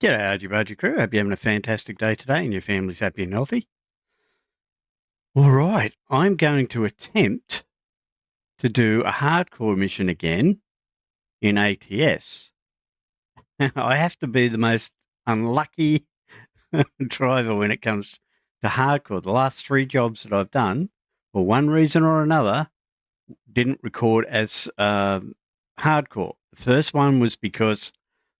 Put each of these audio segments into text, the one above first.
G'day, RG Bargy crew. Hope you're having a fantastic day today and your family's happy and healthy. All right, I'm going to attempt to do a hardcore mission again in ATS. I have to be the most unlucky driver when it comes to hardcore. The last 3 jobs that I've done, for one reason or another, didn't record as hardcore. The first one was because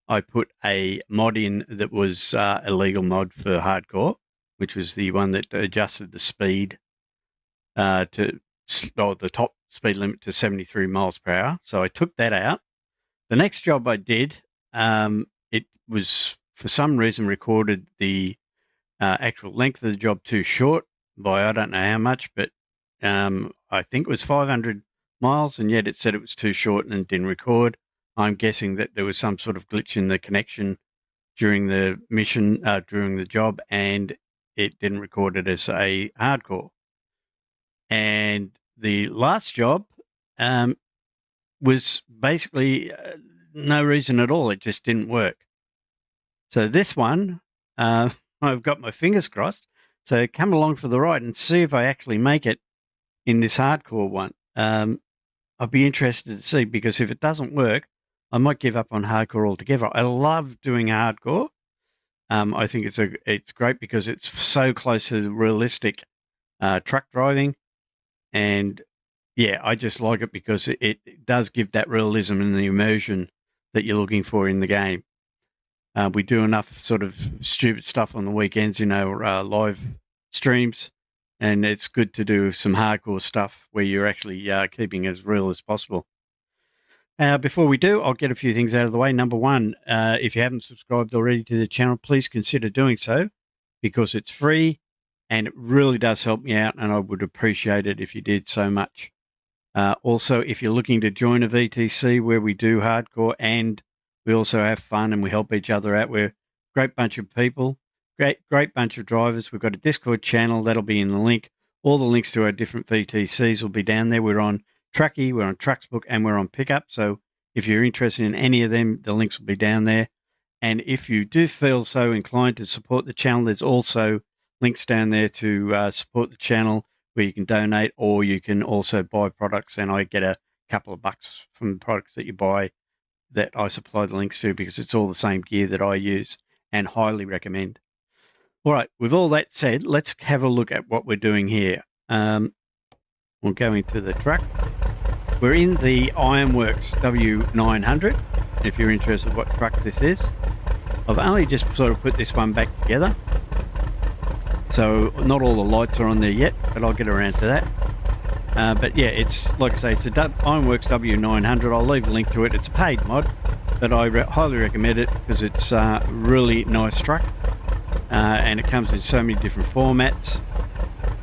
I put a mod in that was a legal mod for hardcore, which was the one that adjusted the speed to the top speed limit to 73 miles per hour. So I took that out. The next job I did, it was for some reason recorded the actual length of the job too short by I don't know how much, but I think it was 500 miles, and yet it said it was too short and didn't record. I'm guessing that there was some sort of glitch in the connection during the mission, during the job, and it didn't record it as a hardcore. And the last job was basically no reason at all. It just didn't work. So this one, I've got my fingers crossed. So come along for the ride and see if I actually make it in this hardcore one. I'd be interested to see, because if it doesn't work, I might give up on hardcore altogether. I love doing hardcore. I think it's great because it's so close to realistic truck driving. And yeah, I just like it because it does give that realism and the immersion that you're looking for in the game. We do enough sort of stupid stuff on the weekends in our live streams, and it's good to do some hardcore stuff where you're actually keeping as real as possible. Before we do, I'll get a few things out of the way. Number one, if you haven't subscribed already to the channel, please consider doing so, because it's free and it really does help me out, and I would appreciate it if you did so much. Also, if you're looking to join a VTC where we do hardcore and we also have fun and we help each other out, we're a great bunch of people, great bunch of drivers. We've got a Discord channel that'll be in the link. All the links to our different VTCs will be down there. We're on Trucky, we're on Trucksbook, and we're on Pickup. So if you're interested in any of them, the links will be down there. And if you do feel so inclined to support the channel, there's also links down there to support the channel where you can donate, or you can also buy products, and I get a couple of bucks from the products that you buy that I supply the links to, because it's all the same gear that I use and highly recommend. All right, with all that said, let's have a look at what we're doing here. We'll go into the truck. We're in the Ironworks W900, if you're interested what truck this is. I've only just sort of put this one back together, so not all the lights are on there yet, but I'll get around to that. But yeah, it's, like I say, it's a Ironworks W900. I'll leave a link to it. It's a paid mod, but I highly recommend it because it's a really nice truck, and it comes in so many different formats.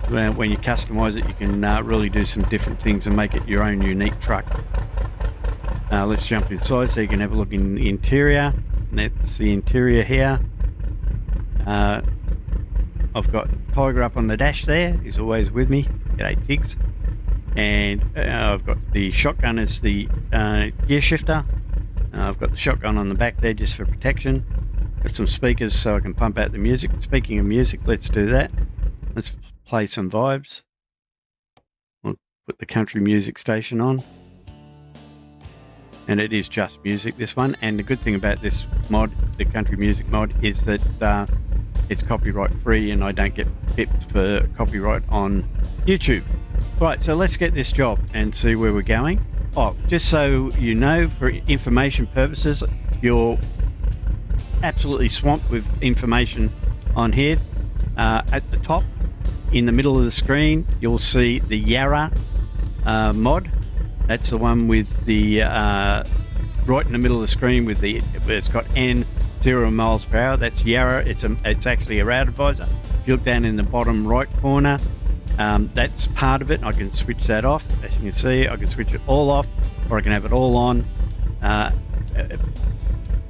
When you customize it, you can really do some different things and make it your own unique truck. Let's jump inside so you can have a look in the interior. And that's the interior here. I've got Tiger up on the dash there. He's always with me. G'day, Tiggs. And I've got the shotgun as the gear shifter. I've got the shotgun on the back there just for protection. Got some speakers so I can pump out the music. Speaking of music, let's do that. Let's play some vibes. We'll put the country music station on. And it is just music, this one. And the good thing about this mod, the country music mod, is that it's copyright free and I don't get pipped for copyright on YouTube. Right, so let's get this job and see where we're going. Oh, just so you know, for information purposes, you're absolutely swamped with information on here. At the top, in the middle of the screen, you'll see the Yarra mod. That's the one with the right in the middle of the screen with the, it's got N 0 miles per hour. That's Yarra. It's actually a route advisor. If you look down in the bottom right corner, that's part of it. I can switch that off. As you can see, I can switch it all off, or I can have it all on, and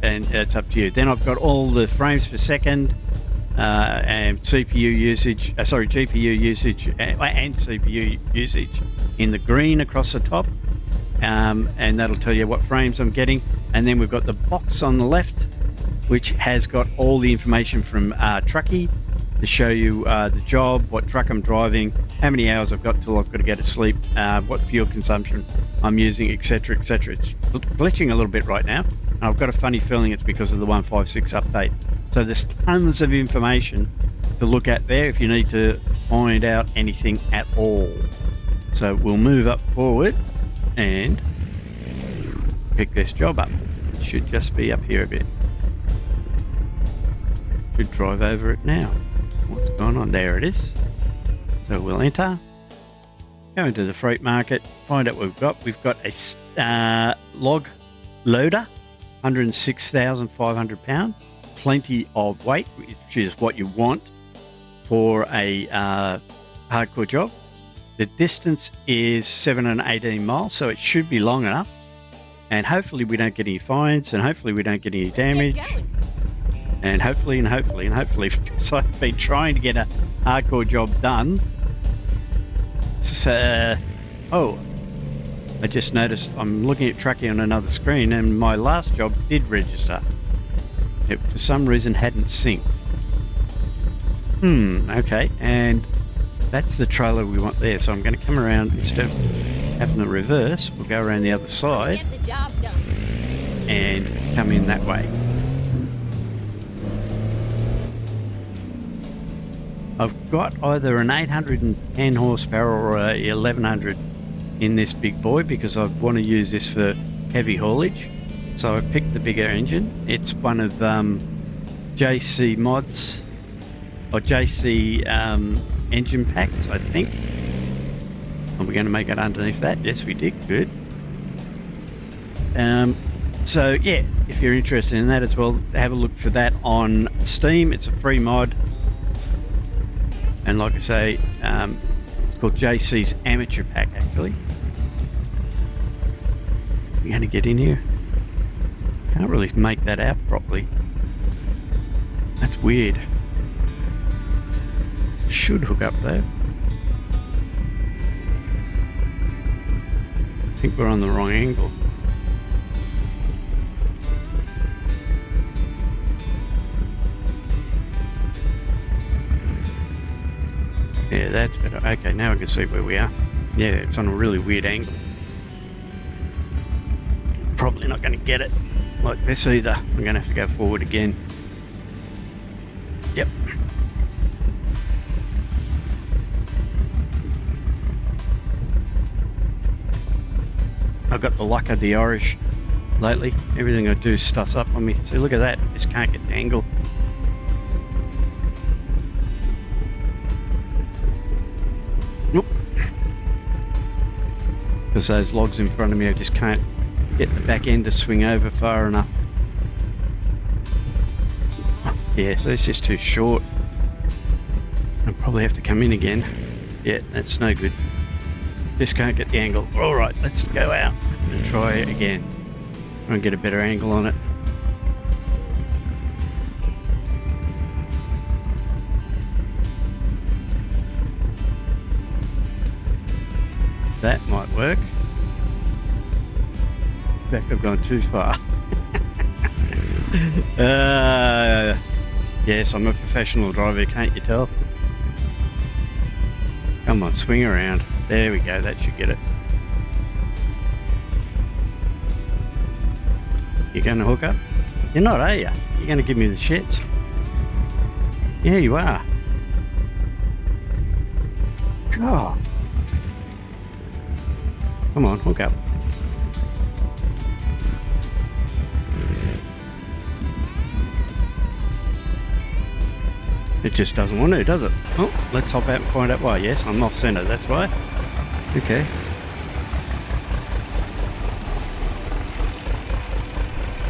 it's up to you. Then I've got all the frames per second and CPU usage, GPU usage and CPU usage in the green across the top, and that'll tell you what frames I'm getting. And then we've got the box on the left which has got all the information from Trucky to show you the job, what truck I'm driving, how many hours I've got till I've got to go to sleep, what fuel consumption I'm using, etc, etc. It's glitching a little bit right now, and I've got a funny feeling it's because of the 156 update. So there's tons of information to look at there if you need to find out anything at all. So we'll move up forward and pick this job up. It should just be up here a bit. Should drive over it now. What's going on? There it is. So we'll enter, go into the freight market, find out what we've got. We've got a log loader, 106,500 pound, plenty of weight, which is what you want for a hardcore job. The distance is 718 miles, so it should be long enough. And hopefully we don't get any fines, and hopefully we don't get any damage. And hopefully, because I've been trying to get a hardcore job done. So, I just noticed I'm looking at Trucky on another screen, and my last job did register. It, for some reason, hadn't synced. Okay, and that's the trailer we want there. So I'm going to come around, instead of having the reverse, we'll go around the other side and come in that way. I've got either an 810 horsepower or a 1100 in this big boy because I want to use this for heavy haulage. So I picked the bigger engine. It's one of JC mods or JC engine packs, I think. Are we going to make it underneath that? Yes, we did. Good. So yeah, if you're interested in that as well, have a look for that on Steam. It's a free mod. And like I say, it's called JC's Amateur Pack, actually. You're going to get in here? Can't really make that out properly. That's weird. Should hook up though. I think we're on the wrong angle. Yeah, that's better. Okay, now I can see where we are. Yeah, it's on a really weird angle. Probably not going to get it like this either. I'm going to have to go forward again. Yep. I've got the luck of the Irish lately. Everything I do stuffs up on me. See, look at that. Just can't get the angle. Nope. Because those logs in front of me, I just can't get the back end to swing over far enough. Yeah, so it's just too short. I'll probably have to come in again. Yeah, that's no good. Just can't get the angle. Alright, let's go out and try it again. Try and get a better angle on it. That might work. In fact, I've gone too far. Yes, I'm a professional driver, can't you tell? Come on, swing around. There we go, that should get it. You're going to hook up? You're not, are you? You're going to give me the shits? Yeah, you are. God. Come on, hook up. It just doesn't want to, does it? Oh, let's hop out and find out why. Yes, I'm off center, that's why. Okay.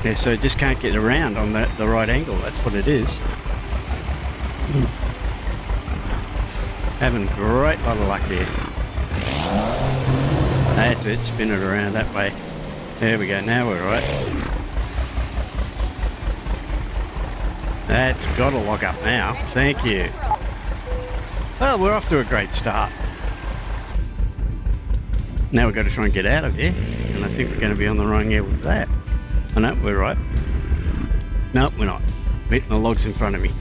Yeah, so it just can't get around on the right angle. That's what it is. Having a great lot of luck here. That's it, spin it around that way. There we go, now we're right. That's got to lock up now. Thank you. Well, we're off to a great start. Now we've got to try and get out of here. And I think we're going to be on the wrong end with that. Oh no, we're right. No, we're not. We're hitting the logs in front of me.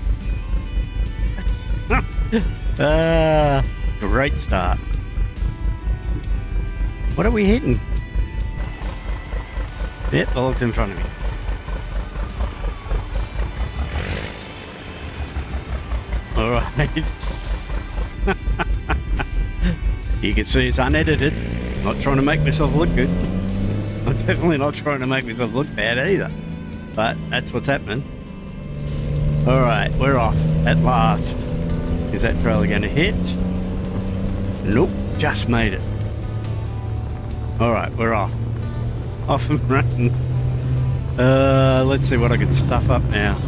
Great start. What are we hitting? Yep, the logs in front of me. All right. You can see it's unedited. Not trying to make myself look good. I'm definitely not trying to make myself look bad either. But that's what's happening. All right, we're off at last. Is that trailer going to hit? Nope, just made it. All right, we're off. Off and running. Let's see what I can stuff up now.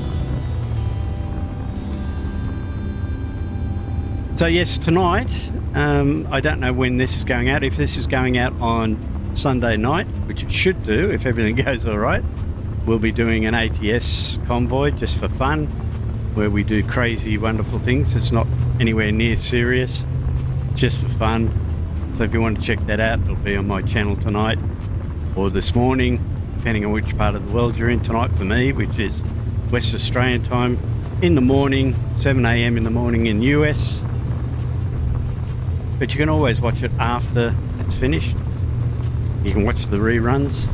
So yes, tonight, I don't know when this is going out. If this is going out on Sunday night, which it should do if everything goes all right, we'll be doing an ATS convoy just for fun, where we do crazy, wonderful things. It's not anywhere near serious, just for fun. So if you want to check that out, it'll be on my channel tonight or this morning, depending on which part of the world you're in. Tonight for me, which is West Australian time, in the morning, 7 AM in the morning in US. But you can always watch it after it's finished. You can watch the reruns.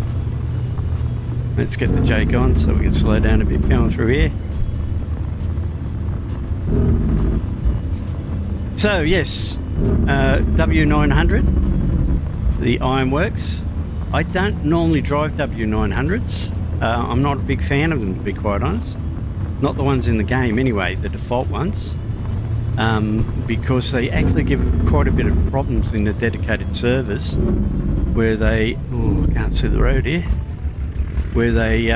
Let's get the Jake on so we can slow down a bit going through here. So yes, W900, the Ironworks. I don't normally drive W900s. I'm not a big fan of them, to be quite honest. Not the ones in the game anyway, the default ones. Because they actually give quite a bit of problems in the dedicated servers, where they, oh, I can't see the road here, where they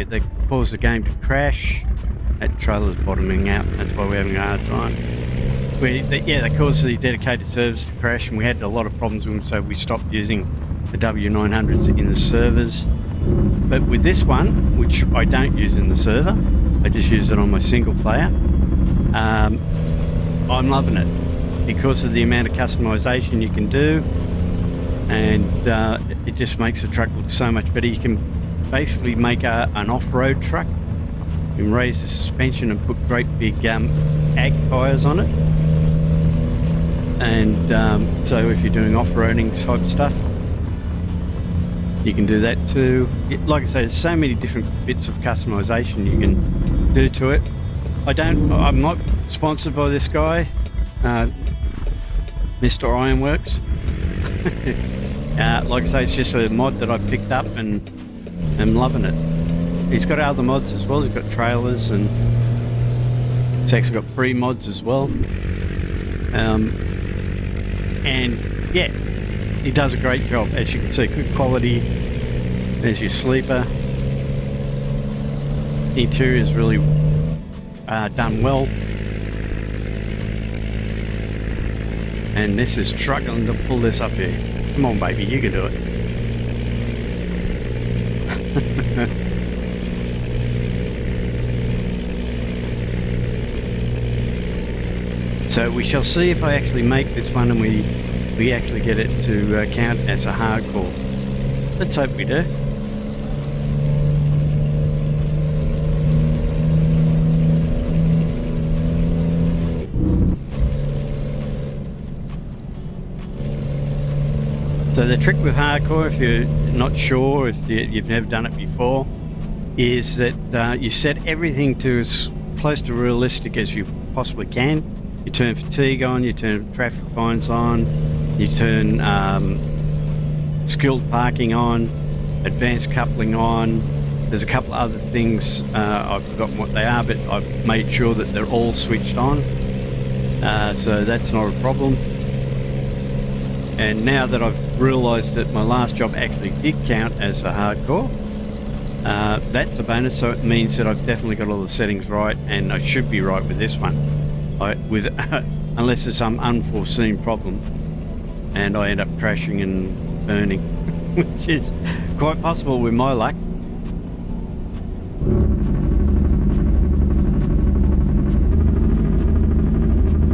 they cause the game to crash. That trailer's bottoming out, that's why we're having a hard time. They cause the dedicated servers to crash, and we had a lot of problems with them, so we stopped using the W900s in the servers. But with this one, which I don't use in the server, I just use it on my single player, I'm loving it because of the amount of customization you can do, and it just makes the truck look so much better. You can basically make an off-road truck. You can raise the suspension and put great big ag tyres on it, and so if you're doing off-roading type stuff, you can do that too. Like I say, there's so many different bits of customization you can do to it. I'm not sponsored by this guy, Mr. Ironworks. Like I say, it's just a mod that I picked up and I'm loving it. He's got other mods as well. He's got trailers, and he's actually got free mods as well. And yeah, he does a great job. As you can see, good quality. There's your sleeper. The interior is really done well. And this is struggling to pull this up here. Come on, baby, you can do it. So we shall see if I actually make this one and we actually get it to count as a hardcore. Let's hope we do. So the trick with hardcore, if you're not sure, if you've never done it before, is that you set everything to as close to realistic as you possibly can. You turn fatigue on, you turn traffic fines on, you turn skilled parking on, advanced coupling on. There's a couple of other things, I've forgotten what they are, but I've made sure that they're all switched on. So that's not a problem. And now that I've realised that my last job actually did count as a hardcore, that's a bonus. So it means that I've definitely got all the settings right, and I should be right with this one. Unless there's some unforeseen problem and I end up crashing and burning, which is quite possible with my luck.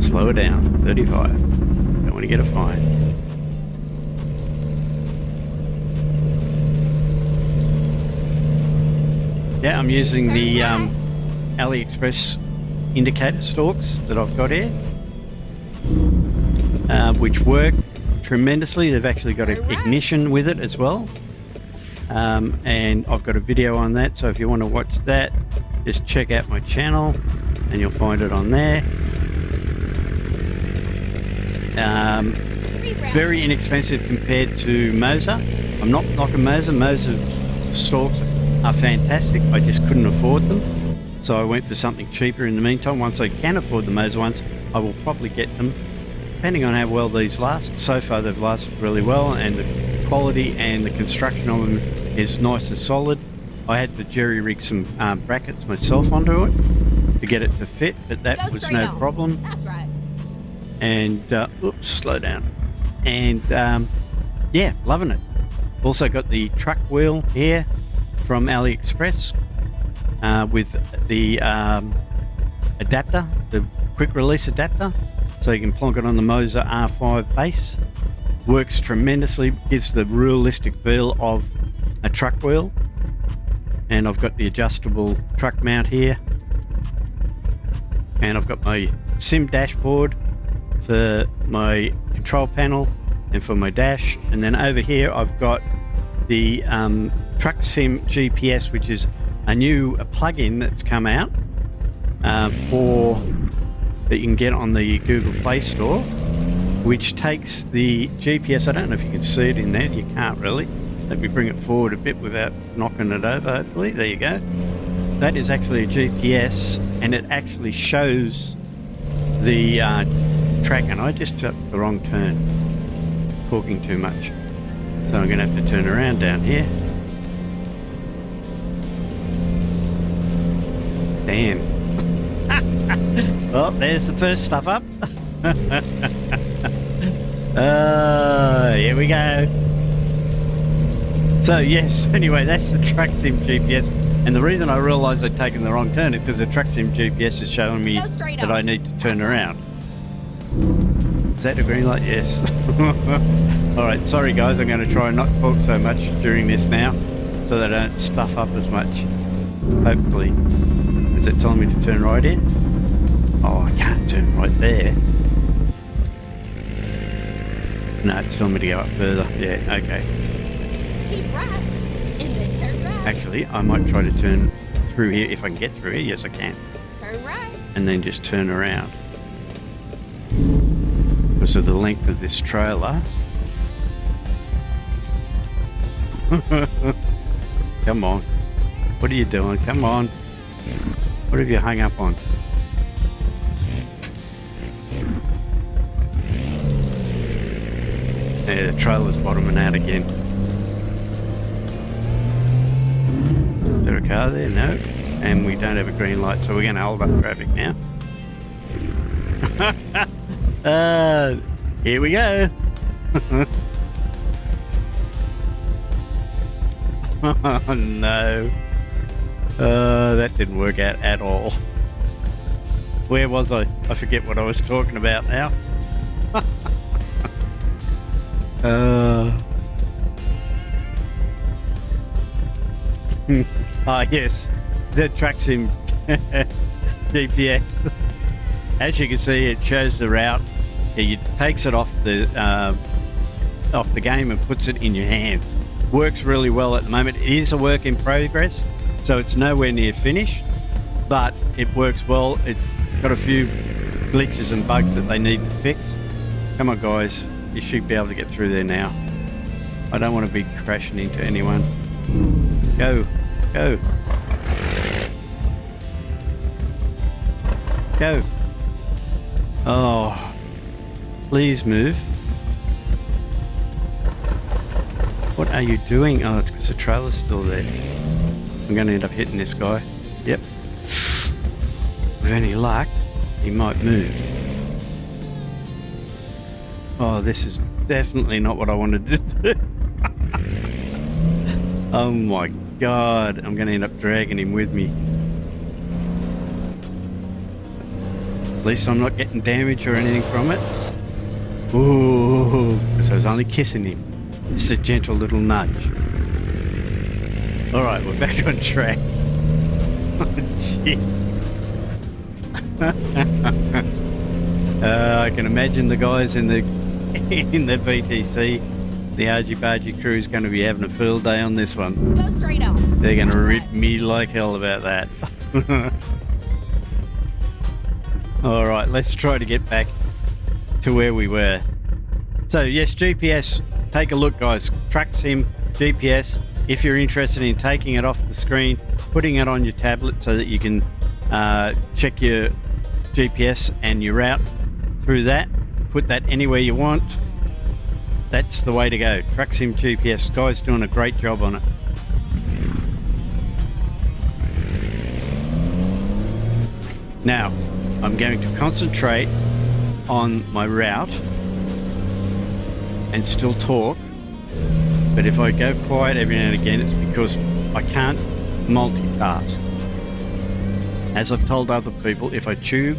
Slow it down, 35. Don't want to get a fine. Yeah, I'm using the AliExpress indicator stalks that I've got here, which work tremendously. They've actually got an ignition with it as well, and I've got a video on that, so if you want to watch that, just check out my channel and you'll find it on there. Very inexpensive compared to Moser. I'm not knocking Moser. Moser stalks are fantastic. I just couldn't afford them, so I went for something cheaper in the meantime. Once I can afford the Moser ones, I will probably get them, depending on how well these last. So far they've lasted really well, and the quality and the construction of them is nice and solid. I had to jerry rig some brackets myself onto it to get it to fit, but that was no problem. That's right. And oops, slow down. And yeah, loving it. Also got the truck wheel here from AliExpress with the adapter, the quick release adapter, so you can plonk it on the Moser R5 base. Works tremendously, gives the realistic feel of a truck wheel. And I've got the adjustable truck mount here, and I've got my sim dashboard for my control panel and for my dash, and then over here I've got the Truck Sim GPS, which is a new plug-in that's come out for that you can get on the Google Play Store, which takes the GPS. I don't know if you can see it in there. You can't really. Let me bring it forward a bit without knocking it over, hopefully. There you go. That is actually a GPS, and it actually shows the track, and I just took the wrong turn, talking too much. So I'm going to have to turn around down here. Damn. Well, there's the first stuff up. Here we go. So yes, anyway, that's the Truck Sim GPS, and the reason I realised I'd taken the wrong turn is because the Truck Sim GPS is showing me that I need to turn around. Is that a green light? Yes. Alright, sorry guys, I'm going to try and not talk so much during this now, so that I don't stuff up as much. Hopefully. Is it telling me to turn right here? Oh, I can't turn right there. No, it's telling me to go up further. Yeah, okay. Keep right, and then turn right. Actually, I might try to turn through here if I can get through here. Yes, I can. Turn right. And then just turn around. Because of the length of this trailer. Come on. What are you doing? Come on. What have you hung up on? Yeah, the trailer's bottoming out again. Is there a car there? No. And we don't have a green light, so we're going to hold up traffic now. Here we go. Oh no. That didn't work out at all. Where was I? I forget what I was talking about now. Yes, the Truck Sim GPS. As you can see, it shows the route. It takes it off the game and puts it in your hands. Works really well at the moment. It is a work in progress, so it's nowhere near finished, but it works well. It's got a few glitches and bugs that they need to fix. Come on guys, you should be able to get through there now. I don't want to be crashing into anyone. Go, go. Go. Oh, please move. What are you doing? Oh, it's because the trailer's still there. I'm going to end up hitting this guy. Yep. With any luck, he might move. Oh, this is definitely not what I wanted to do. Oh my god, I'm going to end up dragging him with me. At least I'm not getting damage or anything from it. Ooh, because I was only kissing him. Just a gentle little nudge. Alright, we're back on track. Gee. I can imagine the guys in the VTC, the RG Bargy crew, is going to be having a field day on this one. Go straight on. They're going to That's rip right. me like hell about that. All right, let's try to get back to where we were. So yes, GPS, take a look guys, Truck Sim, GPS, if you're interested in taking it off the screen, putting it on your tablet so that you can check your GPS and your route through that, put that anywhere you want. That's the way to go. Truck Sim GPS, guys doing a great job on it. Now, I'm going to concentrate on my route and still talk, but if I go quiet every now and again, it's because I can't multitask. As I've told other people, if I chew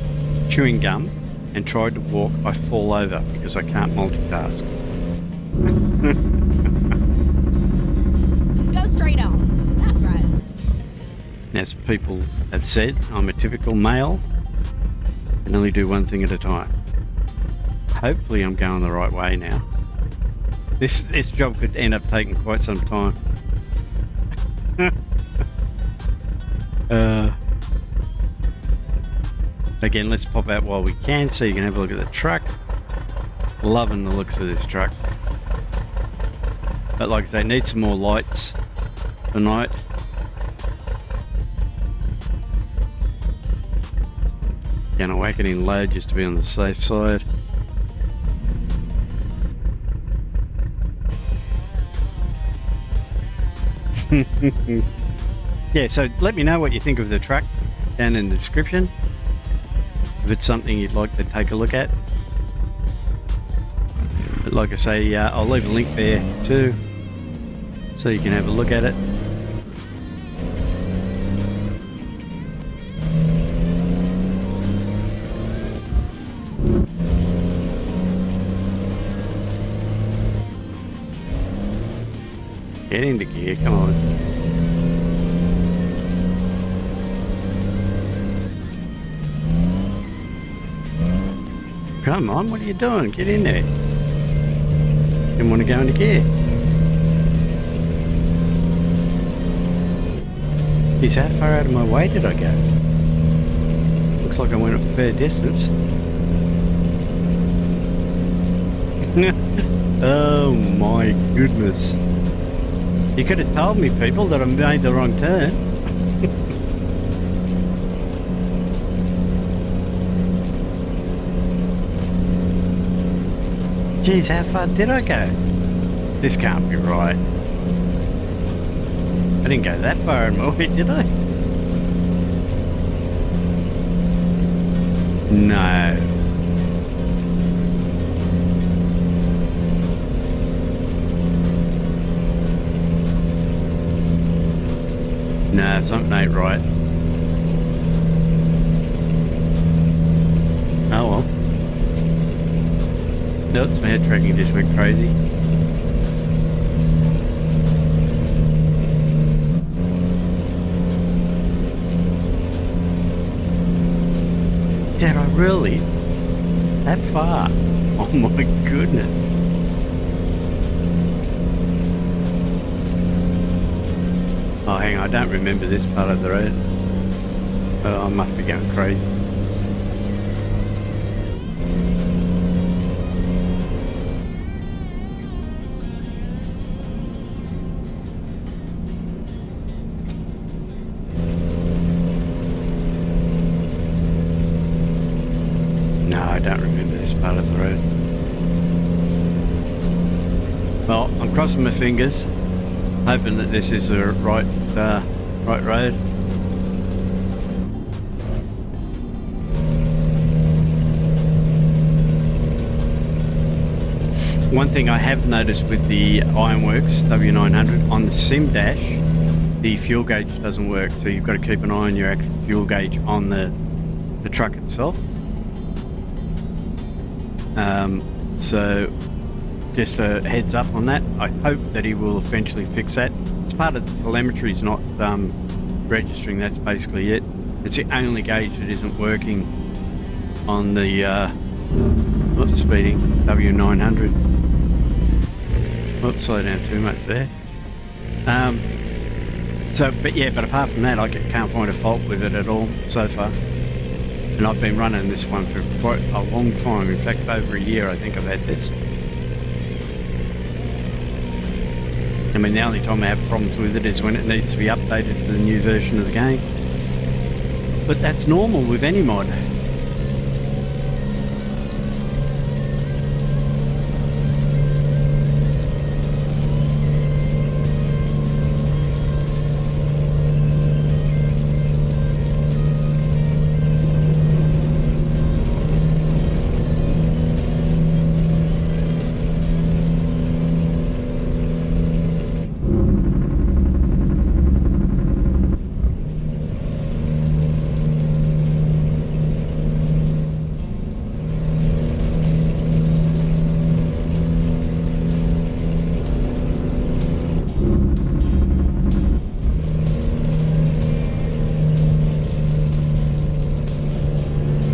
chewing gum and try to walk, I fall over because I can't multitask. Go straight on. That's right. As people have said, I'm a typical male and only do one thing at a time. Hopefully I'm going the right way now. This job could end up taking quite some time. Again, let's pop out while we can so you can have a look at the truck. Loving the looks of this truck. But like I say, need some more lights tonight. Gonna whack it in low just to be on the safe side. Yeah, so let me know what you think of the truck down in the description. If it's something you'd like to take a look at. But like I say, I'll leave a link there too, so you can have a look at it. Get into gear, come on. Come on, what are you doing? Get in there. Didn't want to go into gear. Geez, how far out of my way did I go? Looks like I went a fair distance. Oh my goodness. You could have told me, people, that I made the wrong turn. Geez, how far did I go? This can't be right. I didn't go that far in my way, did I? No. No, something ain't right. Oh well. Nope, my tracking just went crazy. Did I really? That far? Oh my goodness. Oh, hang on, I don't remember this part of the road. Oh, I must be going crazy. No, I don't remember this part of the road. Well, I'm crossing my fingers, hoping that this is the right road. One thing I have noticed with the Ironworks W900 on the sim dash, the fuel gauge doesn't work, so you've got to keep an eye on your actual fuel gauge on the truck itself. So just a heads up on that. I hope that he will eventually fix that. It's part of the telemetry is not registering. That's basically it. It's the only gauge that isn't working on the not speeding W900. Oops, slow down too much there. But apart from that, I can't find a fault with it at all so far. And I've been running this one for quite a long time. In fact, over a year I think I've had this. I mean, the only time I have problems with it is when it needs to be updated to the new version of the game. But that's normal with any mod.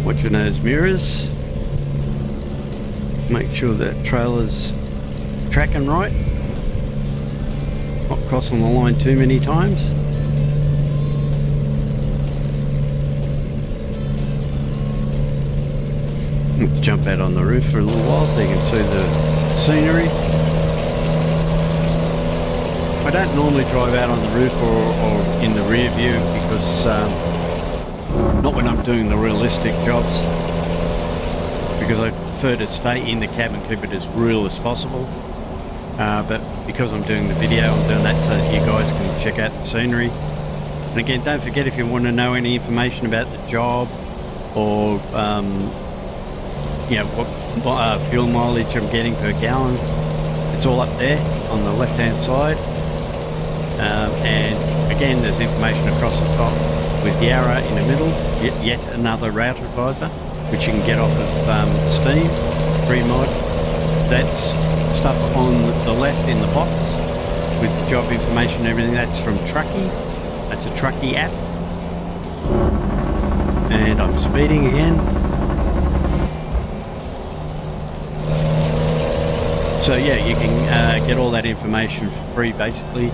Watching those mirrors, make sure that trailer's tracking right, not crossing the line too many times. Let's jump out on the roof for a little while so you can see the scenery. I don't normally drive out on the roof or in the rear view because not when I'm doing the realistic jobs, because I prefer to stay in the cab and keep it as real as possible. But because I'm doing the video, I'm doing that so that you guys can check out the scenery. And again, don't forget, if you want to know any information about the job or what fuel mileage I'm getting per gallon, it's all up there on the left hand side. And again, there's information across the top with Yarra in the middle, yet another route advisor, which you can get off of Steam, free mod. That's stuff on the left in the box with the job information and everything. That's from Trucky. That's a Trucky app. And I'm speeding again. So yeah, you can get all that information for free basically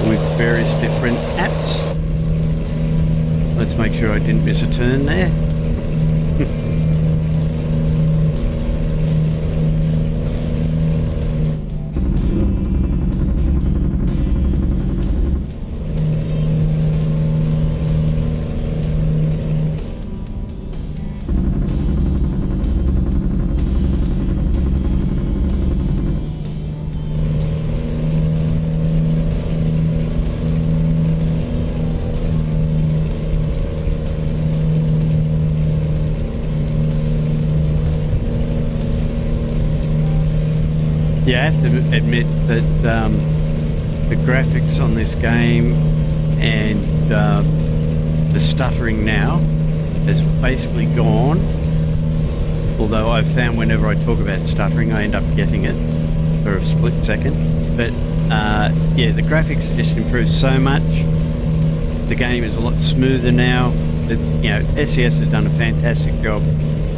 with various different apps. Let's make sure I didn't miss a turn there. Yeah, I have to admit that the graphics on this game and the stuttering now has basically gone. Although I've found whenever I talk about stuttering, I end up getting it for a split second. But yeah, the graphics have just improved so much. The game is a lot smoother now. SES has done a fantastic job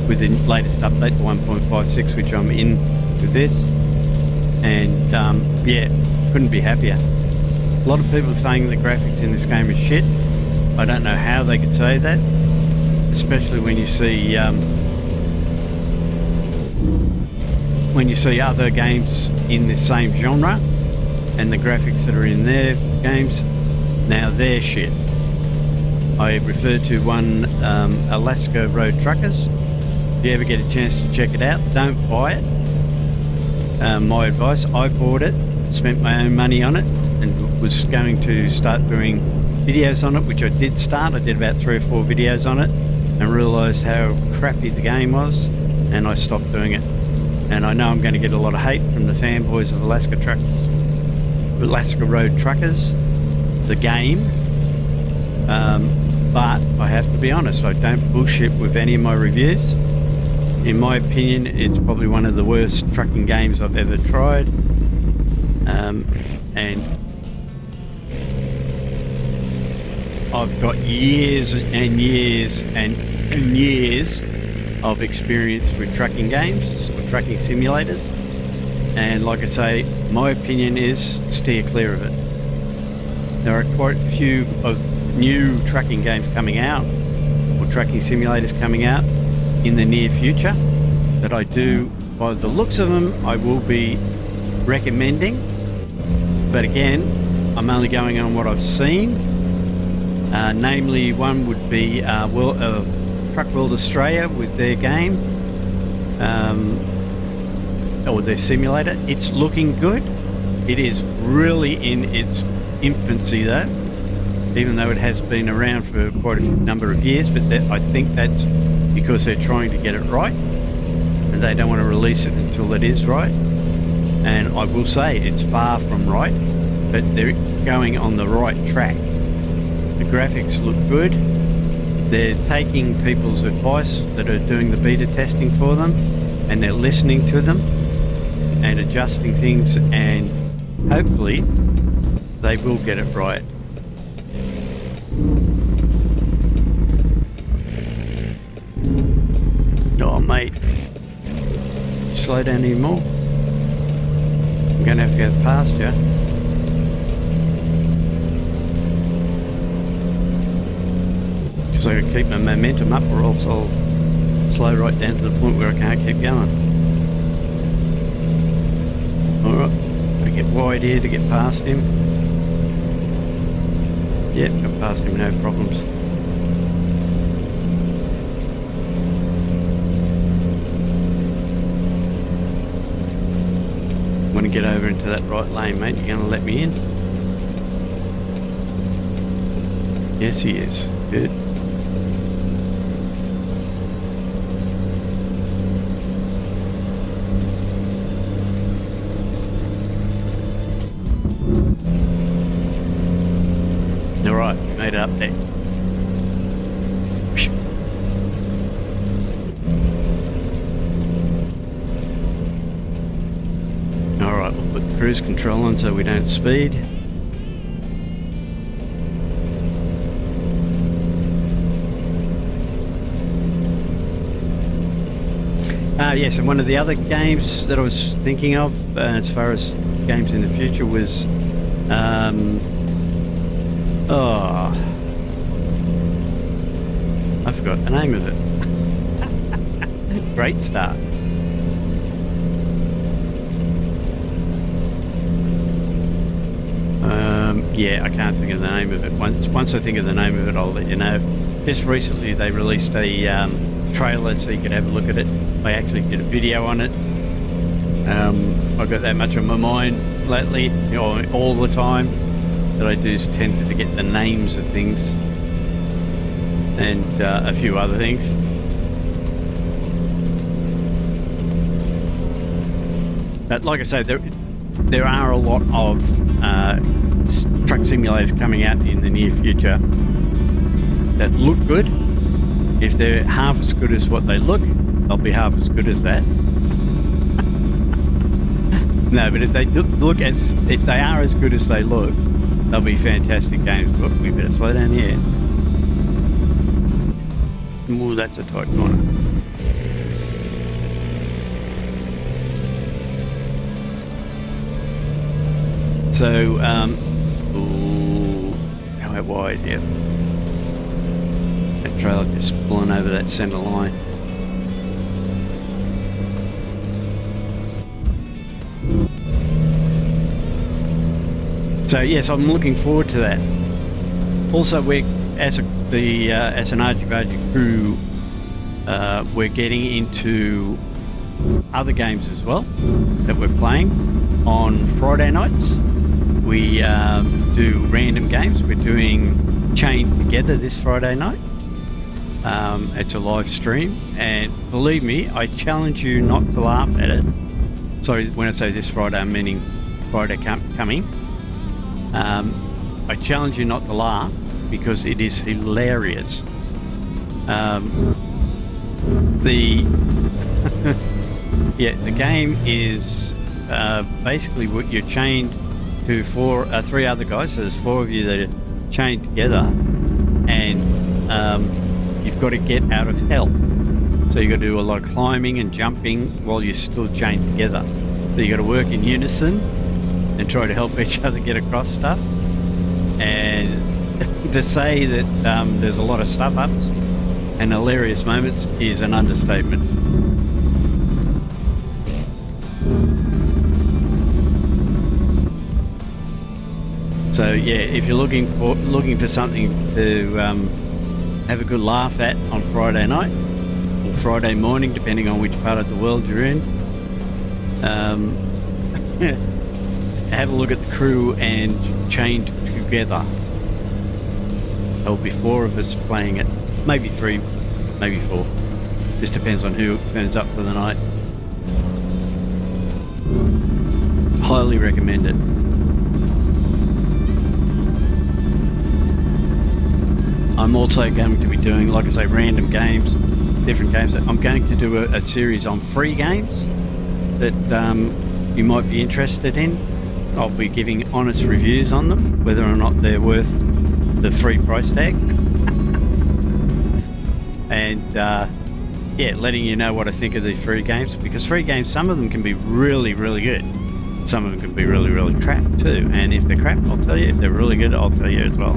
with the latest update to 1.56, which I'm in with this. And yeah, couldn't be happier. A lot of people are saying the graphics in this game is shit. I don't know how they could say that, especially when you see other games in the same genre and the graphics that are in their games, now they're shit. I refer to one, Alaska Road Truckers. If you ever get a chance to check it out, don't buy it. My advice, I bought it, spent my own money on it, and was going to start doing videos on it, which I did start. I did about 3 or 4 videos on it and realised how crappy the game was, and I stopped doing it. And I know I'm going to get a lot of hate from the fanboys of Alaska Road Truckers, the game, but I have to be honest, I don't bullshit with any of my reviews. In my opinion, it's probably one of the worst trucking games I've ever tried. And I've got years and years and years of experience with trucking games or trucking simulators, and like I say, my opinion is steer clear of it. There are quite a few of new trucking games coming out, or trucking simulators coming out in the near future, that I do, by the looks of them, I will be recommending. But again, I'm only going on what I've seen. Namely, one would be Truck World Australia with their game, or their simulator. It's looking good. It is really in its infancy though, even though it has been around for quite a number of years, but I think that's because they're trying to get it right, and they don't want to release it until it is right. And I will say it's far from right, but they're going on the right track. The graphics look good. They're taking people's advice that are doing the beta testing for them, and they're listening to them and adjusting things, and hopefully they will get it right. Oh mate, slow down anymore. I'm going to have to go past you. Because I can keep my momentum up, or else I'll slow right down to the point where I can't keep going. Alright, I get wide here to get past him. Yep, got past him, no problems. Want to get over into that right lane, mate? You're going to let me in? Yes, he is. Good. Alright, made it up there. Alright, we'll put cruise control on so we don't speed. Yes, and one of the other games that I was thinking of, as far as games in the future, was I forgot the name of it. Great start. Yeah, I can't think of the name of it. Once I think of the name of it, I'll let you know. Just recently they released a trailer so you could have a look at it. I actually did a video on it. I've got that much on my mind lately, you know, all the time, that I do tend to forget the names of things and a few other things. But like I say, there are a lot of truck simulators coming out in the near future that look good. If they're half as good as what they look, they'll be half as good as that. No, but if they if they are as good as they look, they'll be fantastic games. Look, we better slow down here. Ooh, that's a tight corner. So, ooh, how wide? Yeah. That trailer just pulling over that centre line. So yes, I'm looking forward to that. Also, as an RG Bargy crew, we're getting into other games as well that we're playing on Friday nights. We do random games. We're doing Chained Together this Friday night. It's a live stream, and believe me, I challenge you not to laugh at it. Sorry, when I say this Friday, I'm meaning Friday coming. I challenge you not to laugh because it is hilarious. The game is basically what you're chained to three other guys. So there's four of you that are chained together, you've got to get out of hell. So you've got to do a lot of climbing and jumping while you're still chained together. So you've got to work in unison and try to help each other get across stuff. And to say that there's a lot of stuff-ups and hilarious moments is an understatement. So yeah, if you're looking for something to have a good laugh at on Friday night or Friday morning, depending on which part of the world you're in, have a look at the crew and chained together. There'll be 4 of us playing it, maybe 3, maybe 4. Just depends on who turns up for the night. Highly recommend it. I'm also going to be doing, like I say, random games, different games. I'm going to do a series on free games that you might be interested in. I'll be giving honest reviews on them, whether or not they're worth the free price tag. And yeah, letting you know what I think of these free games, because free games, some of them can be really, really good. Some of them can be really, really crap too. And if they're crap, I'll tell you. If they're really good, I'll tell you as well.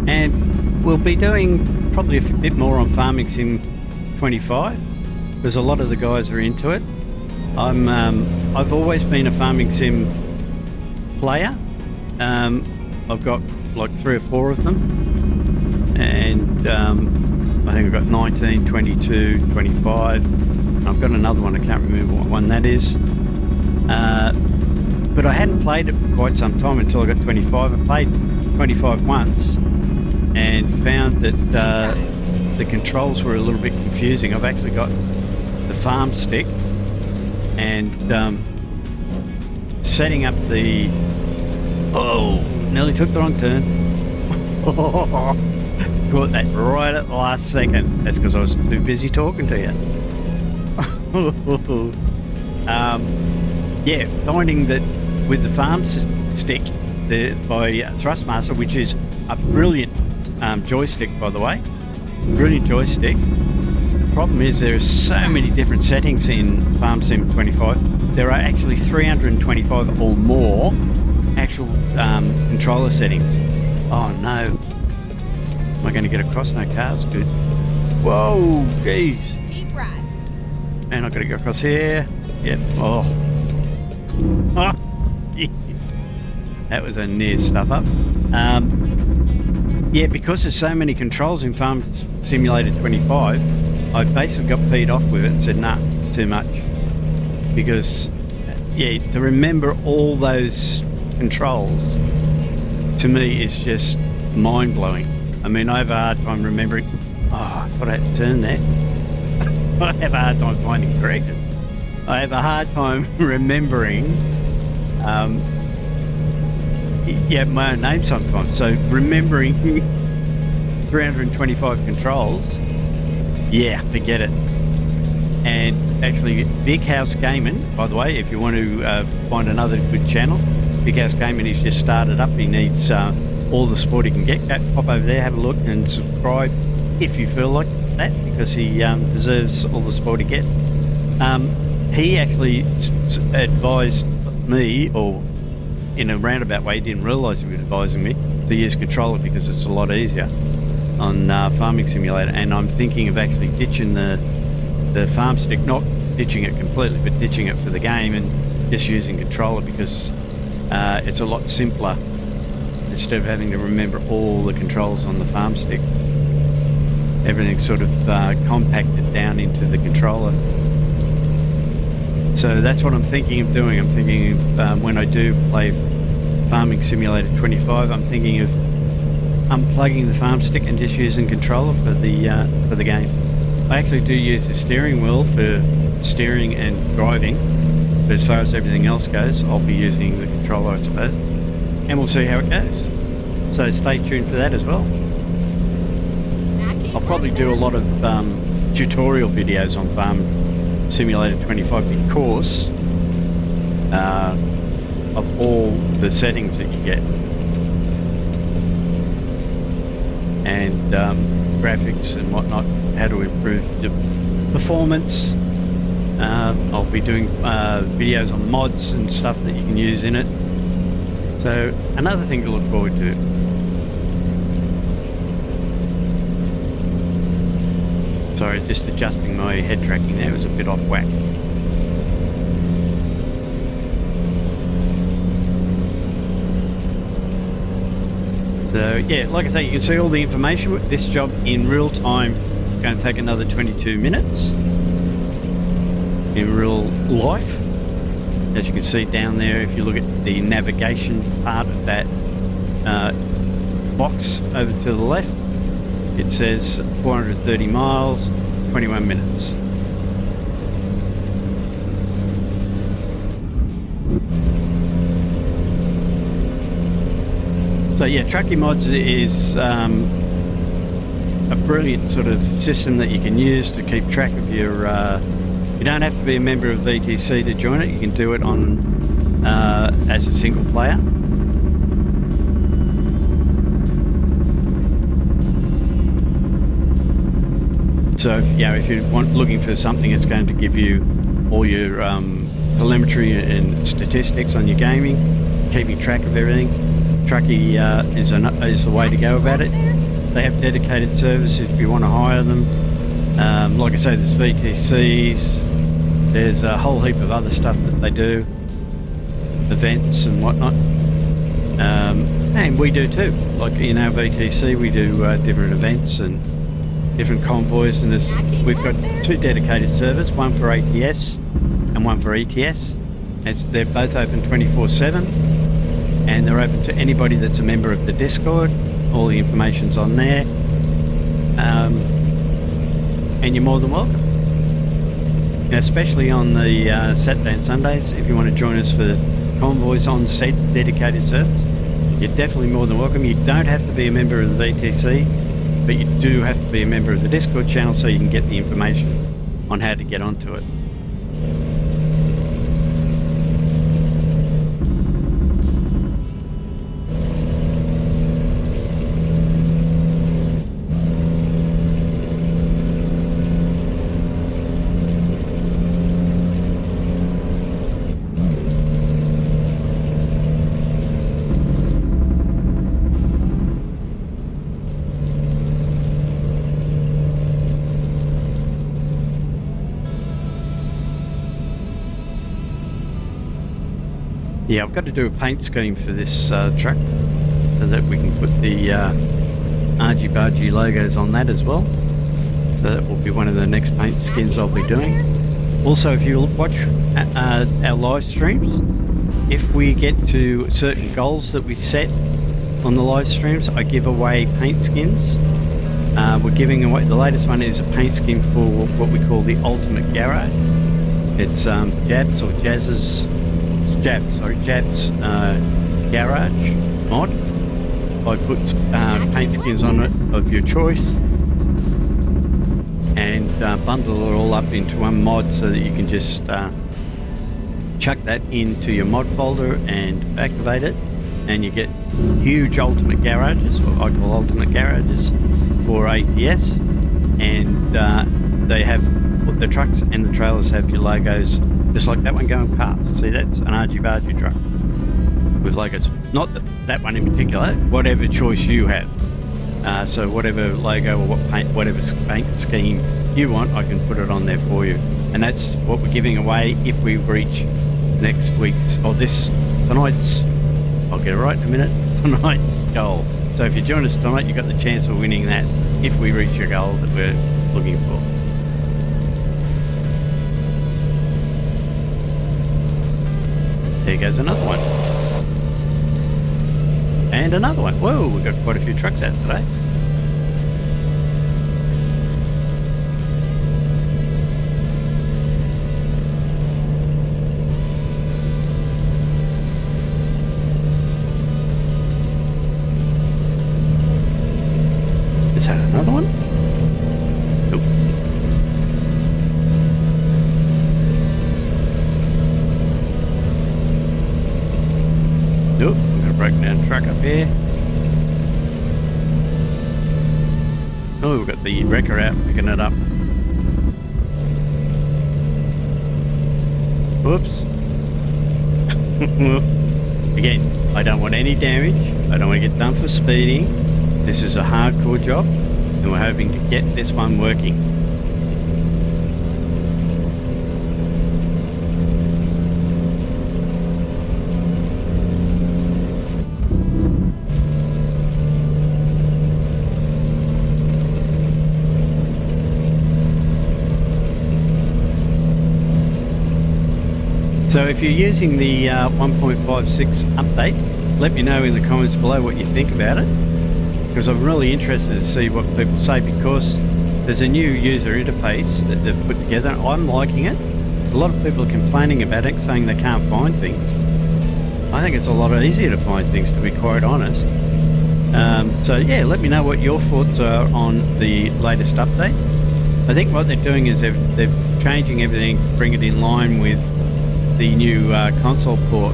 And we'll be doing probably a bit more on Farming Sim 25, because a lot of the guys are into it. I've always been a Farming Sim player. I've got like 3 or 4 of them, and I think I've got 19, 22, 25. I've got another one, I can't remember what one that is. But I hadn't played it for quite some time until I got 25. I played 25 once and found that the controls were a little bit confusing. I've actually got the farm stick, and setting up the... Oh, nearly took the wrong turn. Caught that right at the last second. That's because I was too busy talking to you. Yeah, finding that with the farm stick by Thrustmaster, which is a brilliant joystick, by the way. Brilliant joystick. The problem is there are so many different settings in Farm Sim 25. There are actually 325 or more actual controller settings. Oh no. Am I going to get across? No cars? Good. Whoa, jeez. Keep right. And I've got to go across here. Yep. Oh. Oh. That was a near stuff up. Yeah, because there's so many controls in Farm Simulator 25, I basically got peed off with it and said, nah, too much. Because, yeah, to remember all those controls, to me, is just mind-blowing. I mean, I have a hard time remembering... Oh, I thought I had to turn there. I have a hard time finding corrections. I have a hard time remembering... yeah, my own name sometimes. So remembering 325 controls, yeah, forget it. And actually, Big House Gaming, by the way, if you want to find another good channel, Big House Gaming, he's just started up. He needs all the support he can get. Pop over there, have a look, and subscribe if you feel like that, because he deserves all the support he gets. He actually advised me, or in a roundabout way, he didn't realise he was advising me to use controller because it's a lot easier on Farming Simulator. And I'm thinking of actually ditching the farm stick, not ditching it completely, but ditching it for the game and just using controller, because it's a lot simpler instead of having to remember all the controls on the farm stick. Everything's sort of compacted down into the controller. So that's what I'm thinking of doing. I'm thinking of when I do play Farming Simulator 25, I'm thinking of unplugging the farm stick and just using controller for the game. I actually do use the steering wheel for steering and driving, but as far as everything else goes, I'll be using the controller, I suppose. And we'll see how it goes. So stay tuned for that as well. I I'll probably do a lot of tutorial videos on Farm Simulator 25-bit course of all the settings that you get, and graphics and whatnot, how to improve the performance. I'll be doing videos on mods and stuff that you can use in it. So another thing to look forward to. Sorry, just adjusting my head tracking there, it was a bit off whack. So yeah, like I say, you can see all the information with this job in real time. It's going to take another 22 minutes in real life. As you can see down there, if you look at the navigation part of that box over to the left, it says 430 miles, 21 minutes. So yeah, Trucky Mods is a brilliant sort of system that you can use to keep track of your... you don't have to be a member of VTC to join it. You can do it on as a single player. So if you're looking for something that's going to give you all your telemetry and statistics on your gaming, keeping track of everything, Trucky is the way to go about it. They have dedicated service if you want to hire them. Like I say, there's VTCs, there's a whole heap of other stuff that they do, events and whatnot, and we do too. Like in our VTC, we do different events and different convoys, and we've got 2 dedicated servers, one for ATS and one for ETS. They're both open 24/7, and they're open to anybody that's a member of the Discord. All the information's on there, and you're more than welcome. Especially on the Saturday and Sundays, if you want to join us for convoys on said dedicated servers, you're definitely more than welcome. You don't have to be a member of the VTC, but you do have to be a member of the Discord channel so you can get the information on how to get onto it. Yeah, I've got to do a paint scheme for this truck so that we can put the RG Bargy logos on that as well. So that will be one of the next paint skins I'll be doing. Also, if you watch our live streams, if we get to certain goals that we set on the live streams, I give away paint skins. We're giving away, the latest one is a paint skin for what we call the Ultimate Garage. It's Jab's garage mod. I put paint skins on it of your choice and bundle it all up into one mod so that you can just chuck that into your mod folder and activate it, and you get huge ultimate garages, what I call ultimate garages, for ATS, and they have, the trucks and the trailers have your logos just like that one going past. See, that's an RG Bargy truck with logos. Not that one in particular, whatever choice you have. So whatever logo or whatever paint scheme you want, I can put it on there for you. And that's what we're giving away if we reach next week's, or tonight's, I'll get it right in a minute, tonight's goal. So if you join us tonight, you've got the chance of winning that if we reach your goal that we're looking for. There goes another one. And another one. Whoa, we've got quite a few trucks out today. Is that another one? Oh, we've got the wrecker out picking it up. Whoops. Again, I don't want any damage. I don't want to get done for speeding. This is a hardcore job, and we're hoping to get this one working. So if you're using the 1.56 update, let me know in the comments below what you think about it, because I'm really interested to see what people say, because there's a new user interface that they've put together. I'm liking it. A lot of people are complaining about it, saying they can't find things. I think it's a lot easier to find things, to be quite honest. So yeah, let me know what your thoughts are on the latest update. I think what they're doing is they're changing everything to bring it in line with the new console port,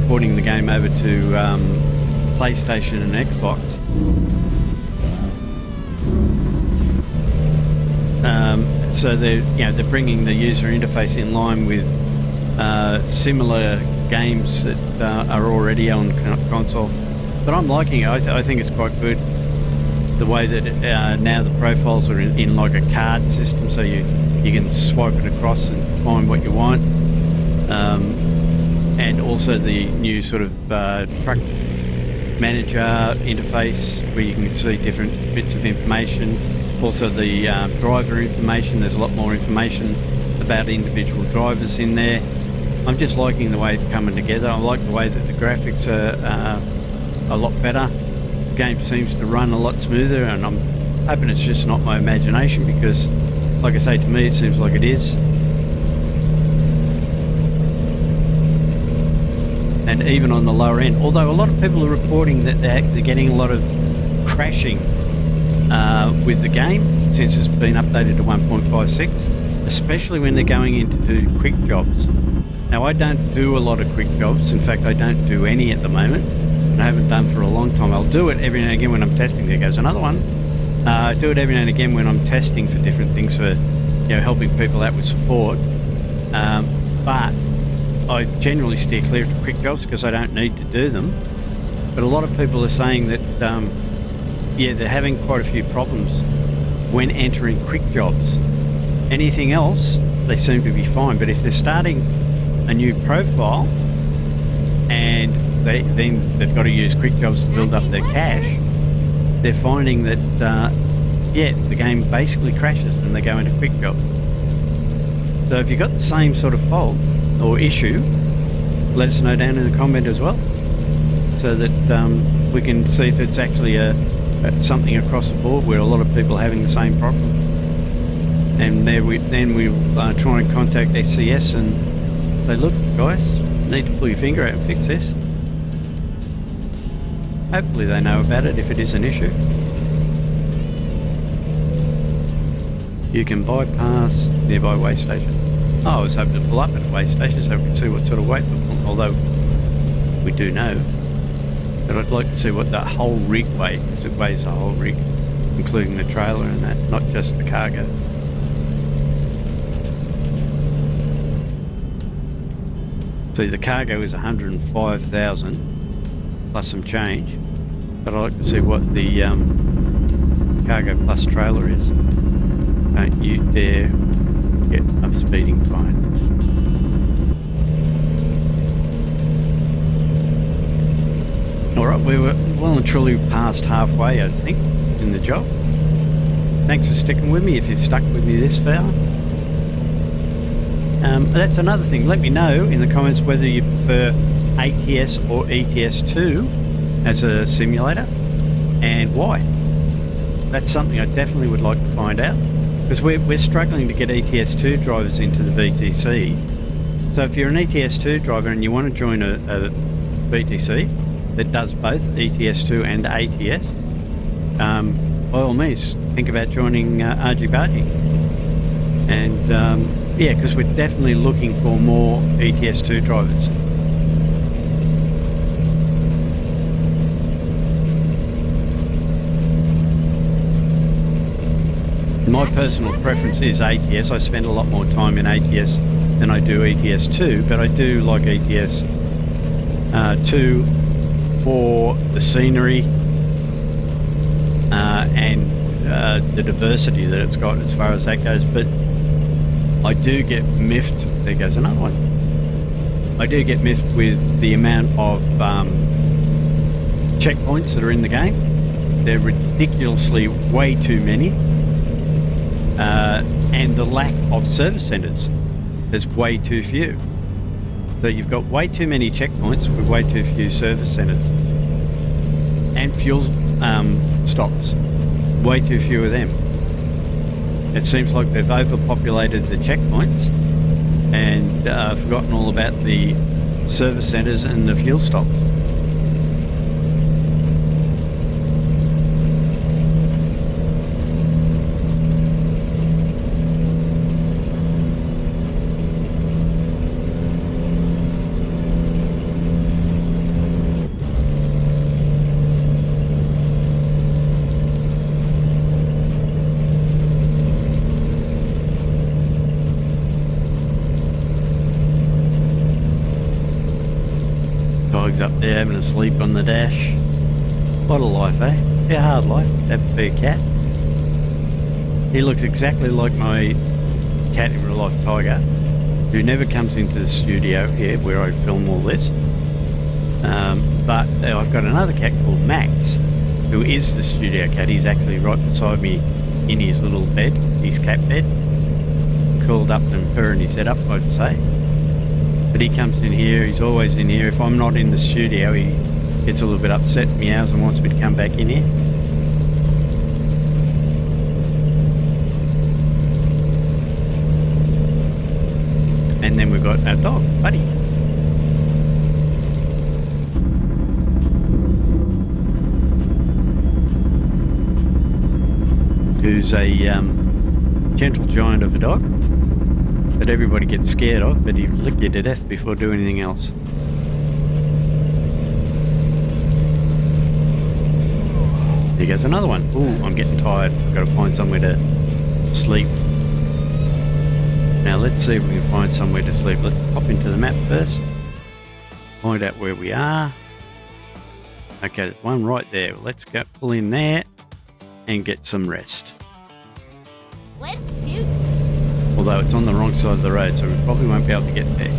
porting the game over to PlayStation and Xbox. So they're bringing the user interface in line with similar games that are already on console. But I'm liking it. I think it's quite good. The way that now the profiles are in like a card system, so you can swipe it across and find what you want. And also the new sort of truck manager interface, where you can see different bits of information. Also the driver information. There's a lot more information about individual drivers in there. I'm just liking the way it's coming together. I like the way that the graphics are a lot better. The game seems to run a lot smoother, and I'm hoping it's just not my imagination, because like I say, to me it seems like it is. And even on the lower end, although a lot of people are reporting that they're getting a lot of crashing with the game since it's been updated to 1.56, especially when they're going into quick jobs. Now, I don't do a lot of quick jobs. In fact, I don't do any at the moment, and I haven't done for a long time. I'll do it every now and again when I'm testing. There goes another one. I do it every now and again when I'm testing for different things, for helping people out with support. But I generally steer clear of quick jobs because I don't need to do them. But a lot of people are saying that they're having quite a few problems when entering quick jobs. Anything else, they seem to be fine. But if they're starting a new profile and then they've got to use quick jobs to build up their cash, they're finding that the game basically crashes when they go into quick jobs. So if you've got the same sort of fault or issue, let us know down in the comment as well, so that we can see if it's actually something across the board where a lot of people are having the same problem. And then we'll try and contact SCS and say, look guys, need to pull your finger out and fix this. Hopefully they know about it if it is an issue. You can bypass nearby weigh station. Oh, I was hoping to pull up at a weigh station so we can see what sort of weight, although we do know. But I'd like to see what that whole rig weighs, because it weighs the whole rig, including the trailer and that, not just the cargo. See, the cargo is 105,000 plus some change, but I'd like to see what the cargo plus trailer is. Don't you dare get a speeding fine. Alright, we were well and truly past halfway, I think, in the job. Thanks for sticking with me if you've stuck with me this far. That's another thing. Let me know in the comments whether you prefer ATS or ETS2 as a simulator, and why. That's something I definitely would like to find out, because we're struggling to get ETS2 drivers into the VTC. So if you're an ETS2 driver and you want to join a VTC that does both ETS2 and ATS, by all means think about joining RG Bargy. And yeah, because we're definitely looking for more ETS2 drivers. my personal preference is ATS. I spend a lot more time in ATS than I do ETS 2, but I do like ETS 2 for the scenery and the diversity that it's got as far as that goes. But I do get miffed. There goes another one. I do get miffed with the amount of checkpoints that are in the game. They're ridiculously way too many, and the lack of service centres. There's way too few. So you've got way too many checkpoints with way too few service centres, and fuel stops. Way too few of them. It seems like they've overpopulated the checkpoints and forgotten all about the service centres and the fuel stops. Dog's up there having a sleep on the dash. What a life, eh? Yeah, hard life. That would be a cat. He looks exactly like my cat in real life, Tiger, who never comes into the studio here where I film all this. But I've got another cat called Max, who is the studio cat. He's actually right beside me in his little bed, his cat bed, curled up and purring his head up, I'd say. But he comes in here, he's always in here. If I'm not in the studio, he gets a little bit upset, meows and wants me to come back in here. And then we've got our dog, Buddy. Who's a gentle giant of a dog that everybody gets scared of, but he'll lick you to death before doing anything else. Here goes another one. Ooh, I'm getting tired. I've got to find somewhere to sleep. Now let's see if we can find somewhere to sleep. Let's pop into the map first. Find out where we are. Okay, there's one right there. Let's go pull in there and get some rest. Let's do this. Although it's on the wrong side of the road, so we probably won't be able to get there.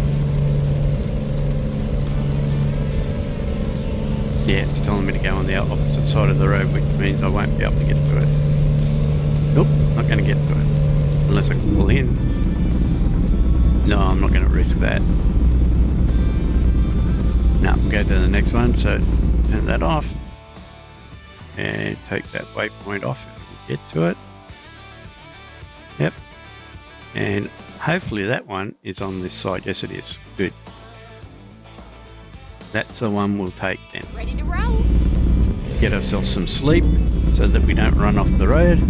Yeah, it's telling me to go on the opposite side of the road, which means I won't be able to get to it. Nope, not going to get to it. Unless I can pull in. No, I'm not going to risk that. No, we'll go to the next one, so turn that off. And take that waypoint off if we can get to it. Yep. And hopefully that one is on this side. Yes, it is. Good. That's the one we'll take then. Ready to roll. Get ourselves some sleep so that we don't run off the road.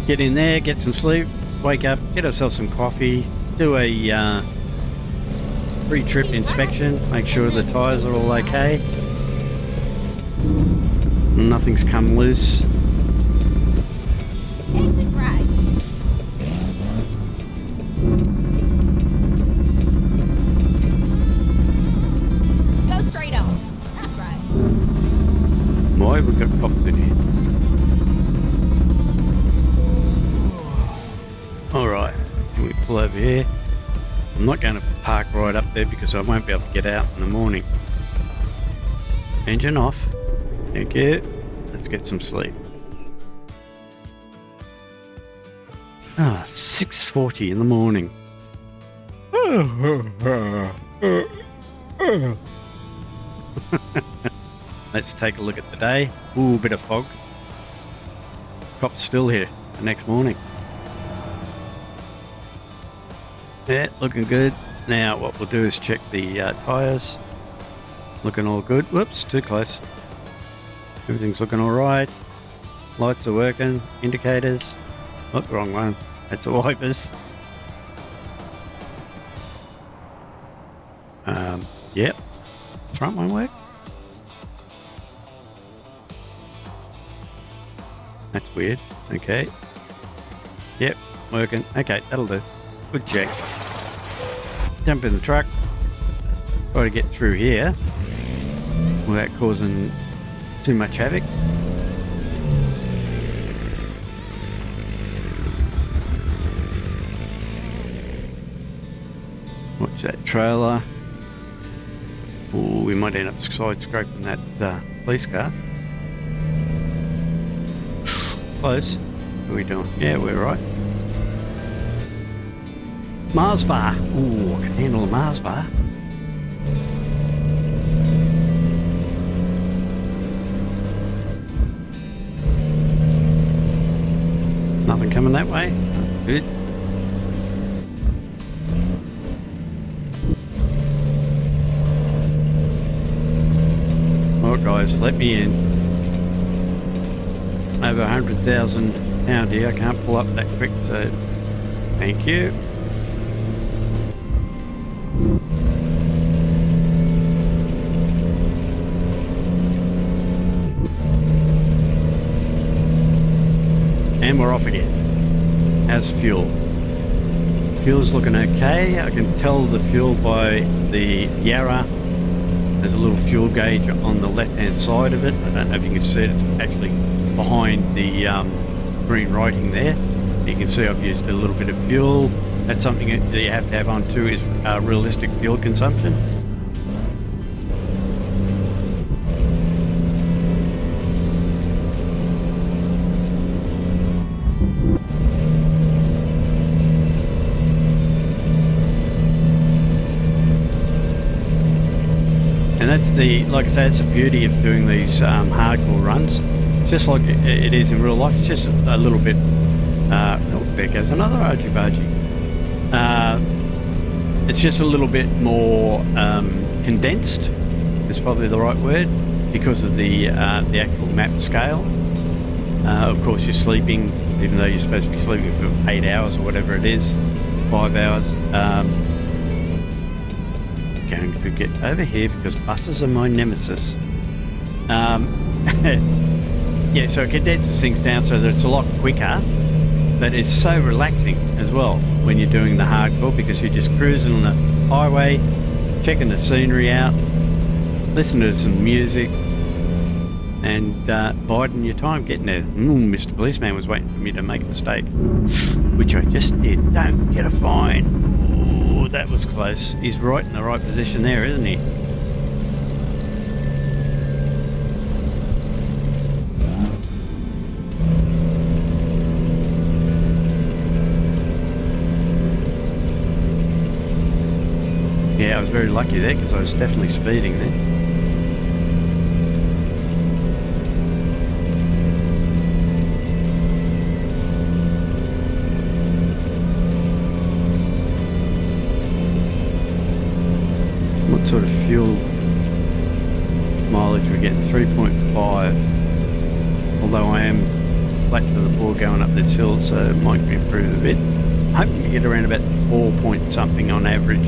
Get in there, get some sleep, wake up, get ourselves some coffee, do a pre-trip inspection, make sure the tyres are all okay. Nothing's come loose. Exit right. Go straight on. That's right. Why we got popped in here? Alright, can we pull over here? I'm not going to park right up there because I won't be able to get out in the morning. Engine off. Thank you. Let's get some sleep. 6:40 in the morning. Let's take a look at the day. Ooh, bit of fog. Cop's still here the next morning. Yeah, looking good. Now what we'll do is check the tyres. Looking all good. Whoops, too close. Everything's looking all right. Lights are working. Indicators. Oh, wrong one. That's the wipers. Yep. Front one work. That's weird. Okay. Yep, working. Okay, that'll do. Good check. Jump in the truck. Try to get through here without causing too much havoc. Watch that trailer. Oh, we might end up side scraping that police car. Close. What are we doing? Yeah, we're right. Mars bar. Ooh, I can handle a Mars bar. Nothing coming that way. Good. Alright guys, let me in. Over 100,000 pound here. I can't pull up that quick, so thank you. And we're off again. How's fuel? Fuel's looking okay. I can tell the fuel by the Yarra. There's a little fuel gauge on the left hand side of it. I don't know if you can see it. It's actually behind the green writing there. You can see I've used a little bit of fuel. That's something that you have to have on too, is realistic fuel consumption. And that's the, like I say, that's the beauty of doing these hardcore runs. Just like it is in real life, it's just a little bit, oh, there goes another RG Bargy. It's just a little bit more condensed, is probably the right word, because of the actual map scale. Of course, you're sleeping, even though you're supposed to be sleeping for 8 hours or whatever it is, 5 hours. Going to get over here because buses are my nemesis. Yeah, so it condenses things down so that it's a lot quicker, but it's so relaxing as well when you're doing the hardcore, because you're just cruising on the highway, checking the scenery out, listening to some music, and biding your time getting there. Mr. Policeman was waiting for me to make a mistake, which I just did. Don't get a fine. Oh, that was close. He's right in the right position there, isn't he? Yeah, I was very lucky there because I was definitely speeding there. What sort of fuel mileage we're getting? 3.5. Although I am flat to the floor going up this hill, so it might be improved a bit. I'm hoping to get around about 4 point something on average,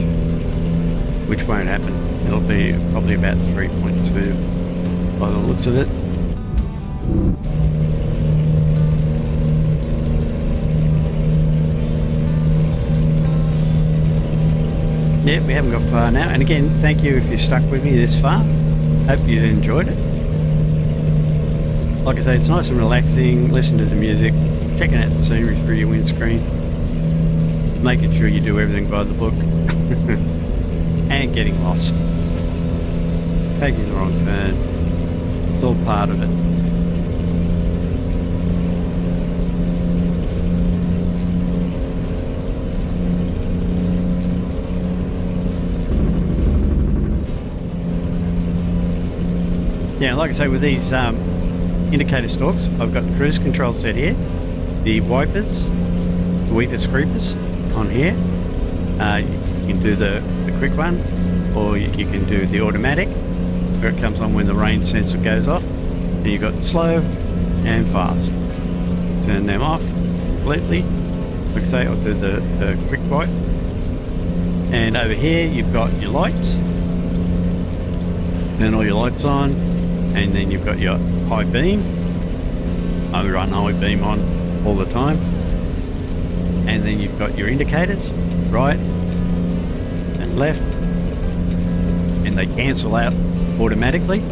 which won't happen. It'll be probably about 3.2 by the looks of it. Yeah, we haven't got far now. And again, thank you if you stuck with me this far. Hope you enjoyed it. Like I say, it's nice and relaxing. Listen to the music, checking out the scenery through your windscreen, making sure you do everything by the book. And getting lost, taking the wrong turn. It's all part of it. Yeah, like I say, with these indicator stalks, I've got the cruise control set here, the wipers, the weepers creepers on here. You can do the quick one, or you can do the automatic, where it comes on when the rain sensor goes off. And you've got slow and fast. Turn them off completely. Like I say, I'll do the quick wipe. And over here you've got your lights. Turn all your lights on, and then you've got your high beam. I run high beam on all the time. And then you've got your indicators, right and left, and they cancel out automatically.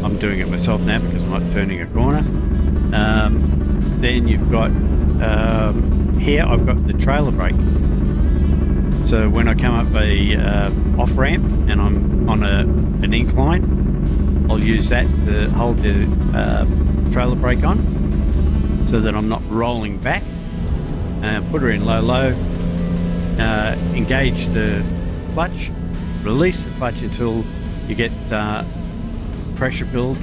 I'm doing it myself now because I'm not turning a corner. Then you've got here I've got the trailer brake. So when I come up a off ramp and I'm on an incline, I'll use that to hold the trailer brake on, so that I'm not rolling back. Put her in low, engage the clutch, release the clutch until you get pressure build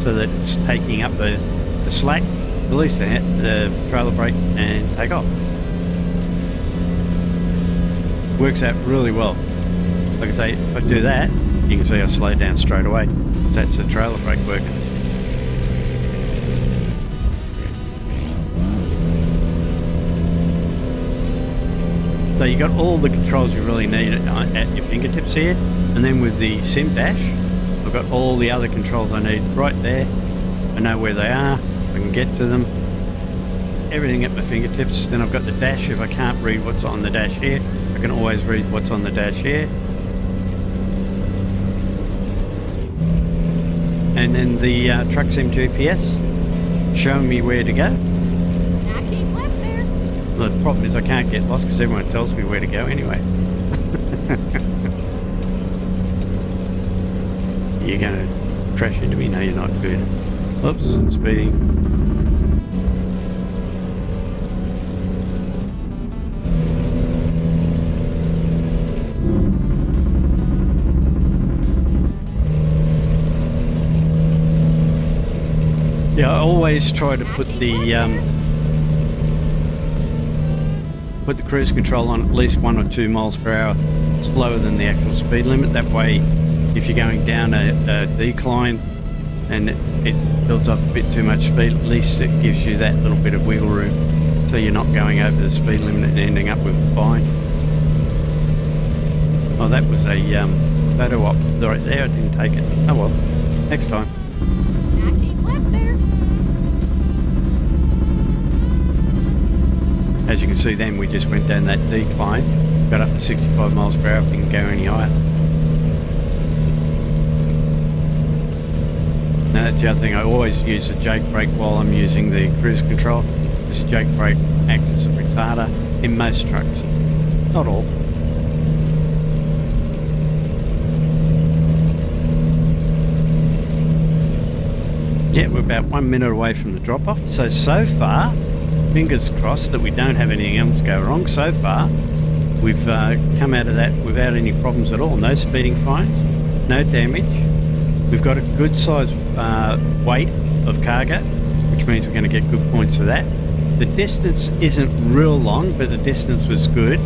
so that it's taking up the slack, release the trailer brake and take off. Works out really well. Like I say, if I do that, you can see I slow down straight away. So that's the trailer brake working. So you got all the controls you really need at your fingertips here, and then with the sim dash, I've got all the other controls I need right there. I know where they are, I can get to them, everything at my fingertips. Then I've got the dash. If I can't read what's on the dash here, I can always read what's on the dash here. And then the truck sim GPS showing me where to go. The problem is I can't get lost because everyone tells me where to go anyway. You're going to crash into me? No, you're not. Good. Oops, speeding. Yeah, I always try to put the cruise control on at least 1 or 2 miles per hour slower than the actual speed limit. That way, if you're going down a decline and it builds up a bit too much speed, at least it gives you that little bit of wiggle room, so you're not going over the speed limit and ending up with a fine. Oh, that was a photo op right there. I didn't take it. Oh well, next time. As you can see then, we just went down that decline, got up to 65 miles per hour, if you can go any higher. Now that's the other thing, I always use the jake brake while I'm using the cruise control, because the jake brake acts as a retarder in most trucks, not all. Yeah, we're about 1 minute away from the drop-off, so far, fingers crossed that we don't have anything else go wrong. So far, we've come out of that without any problems at all. No speeding fines, no damage. We've got a good size weight of cargo, which means we're going to get good points for that. The distance isn't real long, but the distance was good,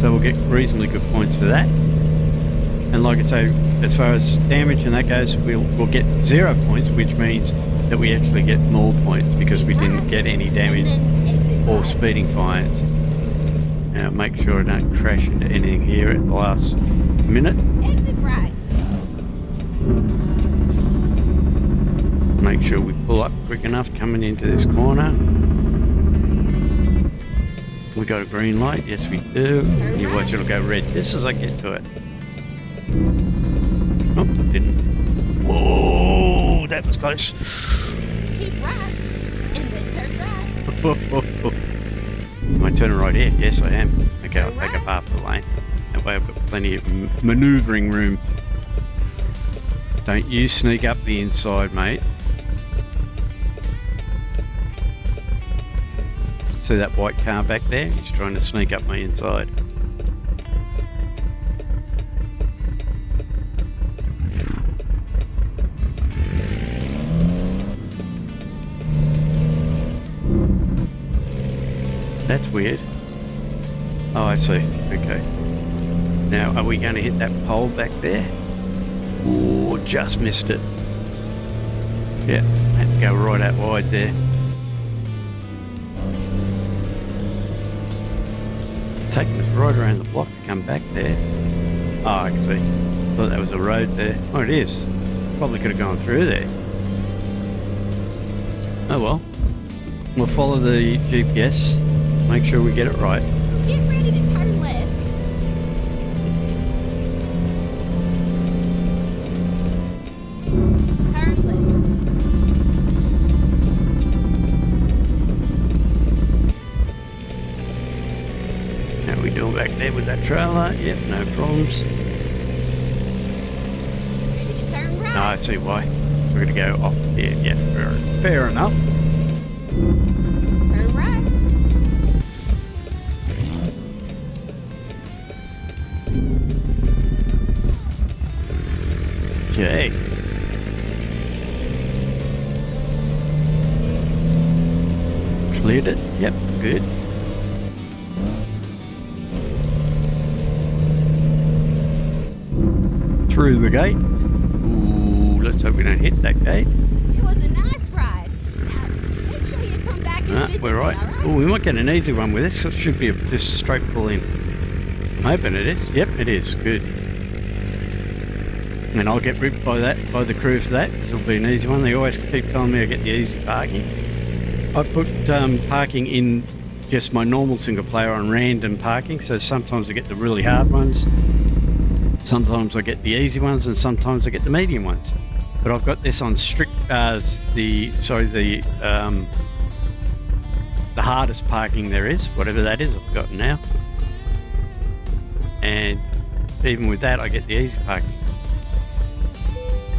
so we'll get reasonably good points for that. And like I say, as far as damage and that goes, we'll get 0 points, which means that we actually get more points because we didn't get any damage or speeding fines. Now make sure I don't crash into anything here at the last minute. Exit right. Make sure we pull up quick enough coming into this corner. We got a green light, yes we do. You watch, it'll go red just as I get to it. Oh, it didn't. Whoa, that was close. Keep right. And then turn right. Am I turning right here? Yes, I am. Okay, I'll take up half the lane. That way I've got plenty of manoeuvring room. Don't you sneak up the inside, mate. See that white car back there? He's trying to sneak up my inside. That's weird. Oh, I see. Okay. Now, are we going to hit that pole back there? Oh, just missed it. Yeah, had to go right out wide there. Taking us right around the block to come back there. Oh, I can see. Thought that was a road there. Oh, it is. probably could have gone through there. Oh well. We'll follow the GPS, make sure we get it right. Get ready to turn left. Turn left. How we doing back there with that trailer? Yep, no problems. Ready to turn right. No, I see why. We're going to go off here. Yeah, fair enough. Turn right. Okay. Cleared it. Yep, good. Through the gate. Ooh, let's hope we don't hit that gate. It was a nice ride. Now, make sure you come back and visit We're right. me, all right? Oh, we might get an easy one with this. It should be just straight pull in. I'm hoping it is. Yep, it is. Good. And I'll get ripped by the crew for that, because it'll be an easy one. They always keep telling me I get the easy parking. I put parking in just my normal single player on random parking, so sometimes I get the really hard ones, sometimes I get the easy ones, and sometimes I get the medium ones. But I've got this on strict the hardest parking there is, whatever that is, I've forgotten now. And even with that, I get the easy parking.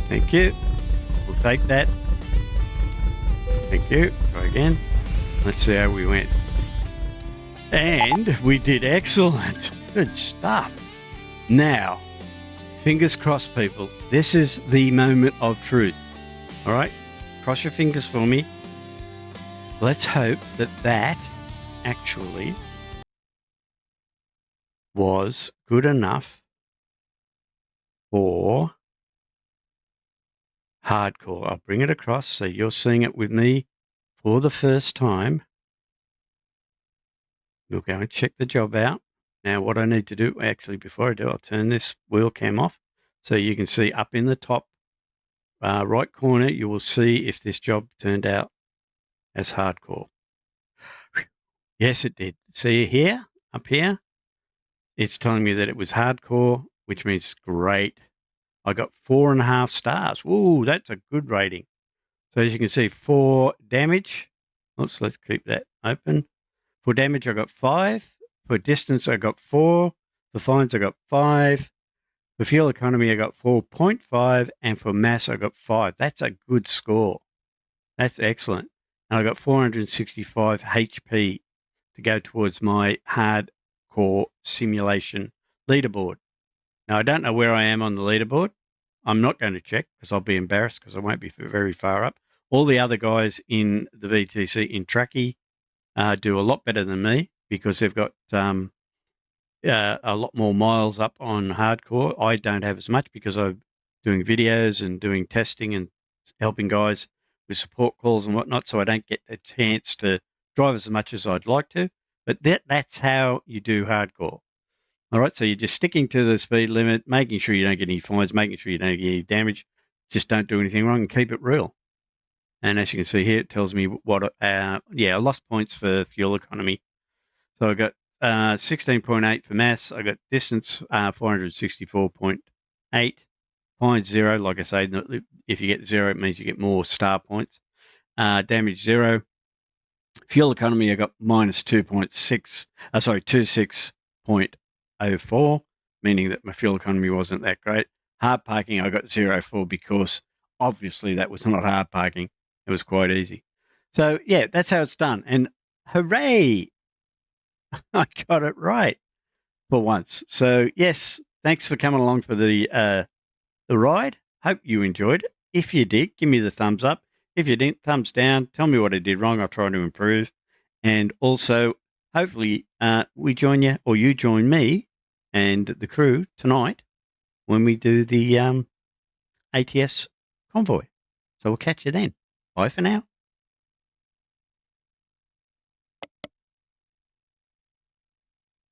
Thank you. We'll take that. Thank you. Try again. Let's see how we went. And we did excellent. Good stuff. Now, fingers crossed, people. This is the moment of truth. All right? Cross your fingers for me. Let's hope that that actually was good enough for hardcore. I'll bring it across so you're seeing it with me for the first time. We'll go and check the job out. Now what I need to do, actually before I do, I'll turn this wheel cam off so you can see up in the top right corner, you will see if this job turned out as hardcore. Yes, it did. See here, up here, it's telling me that it was hardcore, which means great. I got 4.5 stars. Woo, that's a good rating. So as you can see, for damage, let's keep that open. For damage, I got 5. For distance, I got 4. For fines, I got 5. For fuel economy, I got 4.5. And for mass, I got 5. That's a good score. That's excellent. And I got 465 HP to go towards my hardcore simulation leaderboard. Now, I don't know where I am on the leaderboard. I'm not going to check because I'll be embarrassed because I won't be very far up. All the other guys in the VTC in Trucky do a lot better than me because they've got a lot more miles up on hardcore. I don't have as much because I'm doing videos and doing testing and helping guys with support calls and whatnot, so I don't get the chance to drive as much as I'd like to. But that's how you do hardcore. All right, so you're just sticking to the speed limit, making sure you don't get any fines, making sure you don't get any damage. Just don't do anything wrong and keep it real. And as you can see here, it tells me what, I lost points for fuel economy. So I got 16.8 for mass. I got distance 464.8. Points 0. Like I say, if you get 0, it means you get more star points. Damage 0. Fuel economy, I got minus 26.04, meaning that my fuel economy wasn't that great. Hard parking, I got 0 for because obviously that was not hard parking. It was quite easy. So, yeah, that's how it's done. And hooray! I got it right for once. So, yes, thanks for coming along for the ride. Hope you enjoyed it. If you did, give me the thumbs up. If you didn't, thumbs down. Tell me what I did wrong. I'll try to improve. And also, hopefully, we join you or you join me and the crew tonight when we do the ATS convoy. So we'll catch you then. Bye for now.